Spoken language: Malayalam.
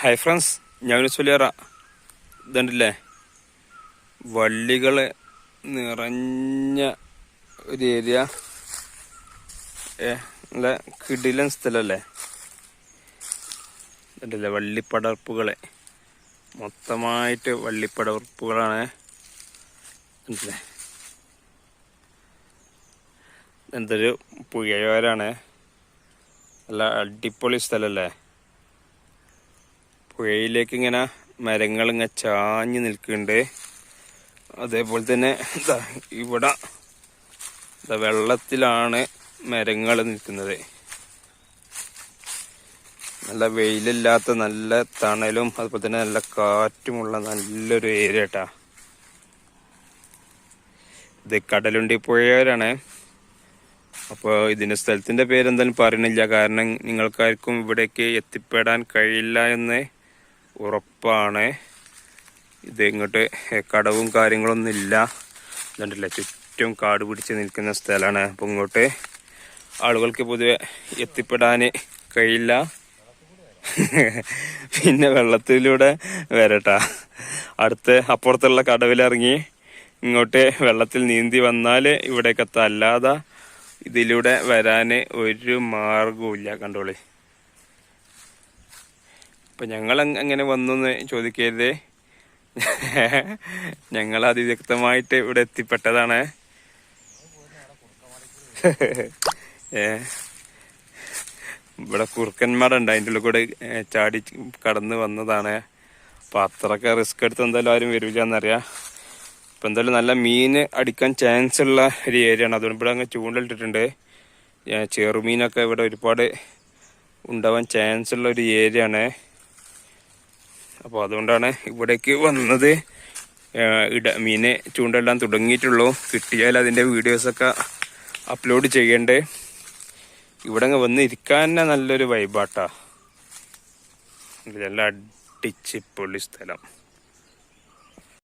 ഹായ് ഫ്രണ്ട്സ്, ഞാൻ ചൊല്ലിയറ ഇതുണ്ടല്ലേ, വള്ളികൾ നിറഞ്ഞ ഒരു ഏരിയ. നല്ല കിടിലൻ സ്ഥലമല്ലേ. ഇതുണ്ടല്ലേ വള്ളിപ്പടർപ്പുകളെ, മൊത്തമായിട്ട് വള്ളിപ്പടർപ്പുകളാണ്. ഉണ്ടല്ലേ, എന്തൊരു പുഴയോരാണ്. നല്ല അടിപൊളി സ്ഥലമല്ലേ. പുഴയിലേക്ക് ഇങ്ങനെ മരങ്ങൾ ഇങ്ങനെ ചാഞ്ഞ് നിൽക്കുന്നുണ്ട്. അതേപോലെ തന്നെ ഇവിടെ വെള്ളത്തിലാണ് മരങ്ങൾ നിൽക്കുന്നത്. നല്ല വെയിലില്ലാത്ത നല്ല തണലും അതുപോലെ തന്നെ നല്ല കാറ്റുമുള്ള നല്ലൊരു ഏരിയ കേട്ടാ. ഇത് കടലുണ്ടി പുഴയോരാണ്. അപ്പോൾ ഇതിൻ്റെ സ്ഥലത്തിൻ്റെ പേരെന്തായാലും പറയണില്ല, കാരണം നിങ്ങൾക്കാർക്കും ഇവിടേക്ക് എത്തിപ്പെടാൻ കഴിയില്ല എന്ന് ഉറപ്പാണ്. ഇത് ഇങ്ങോട്ട് കടവും കാര്യങ്ങളൊന്നും ഇല്ല. ഇതുണ്ടല്ല, ചുറ്റും കാട് പിടിച്ച് നിൽക്കുന്ന സ്ഥലമാണ്. അപ്പോൾ ഇങ്ങോട്ട് ആളുകൾക്ക് പൊതുവെ എത്തിപ്പെടാൻ കഴിയില്ല. പിന്നെ വെള്ളത്തിലൂടെ വരട്ടാ, അപ്പുറത്തുള്ള കടവിലിറങ്ങി ഇങ്ങോട്ട് വെള്ളത്തിൽ നീന്തി വന്നാൽ ഇവിടേക്ക് എത്താം. അല്ലാതെ ഇതിലൂടെ വരാൻ ഒരു മാർഗവും ഇല്ല. കണ്ടോളി. അപ്പം ഞങ്ങൾ എങ്ങനെ വന്നു എന്ന് ചോദിക്കരുത്. ഞങ്ങൾ അതിവിദഗ്ധമായിട്ട് ഇവിടെ എത്തിപ്പെട്ടതാണ്. ഇവിടെ കുറുക്കന്മാരുണ്ട്, അതിൻ്റെ ഉള്ളിൽ കൂടെ ചാടി കടന്ന് വന്നതാണ്. അപ്പം അത്രയൊക്കെ റിസ്ക് എടുത്ത് എന്തായാലും ആരും വരില്ല എന്നറിയാം. ഇപ്പം എന്തായാലും നല്ല മീൻ അടിക്കാൻ ചാൻസ് ഉള്ള ഒരു ഏരിയ ആണ്. അതുകൊണ്ട് ഇവിടെ അങ്ങ് ചൂണ്ടലിട്ടിട്ടുണ്ട്. ചെറുമീനൊക്കെ ഇവിടെ ഒരുപാട് ഉണ്ടാവാൻ ചാൻസ് ഉള്ള ഒരു ഏരിയ ആണ്. അപ്പോൾ അതുകൊണ്ടാണ് ഇവിടേക്ക് വന്നത്. മീനെ ചൂണ്ടെല്ലാം തുടങ്ങിയിട്ടുള്ളൂ. കിട്ടിയാൽ അതിൻ്റെ വീഡിയോസൊക്കെ അപ്ലോഡ് ചെയ്യണ്ടേ. ഇവിടെ അങ്ങ് വന്ന് ഇരിക്കാൻ തന്നെ നല്ലൊരു വൈബാട്ടാ. നല്ല അടിച്ച് പൊളി സ്ഥലം.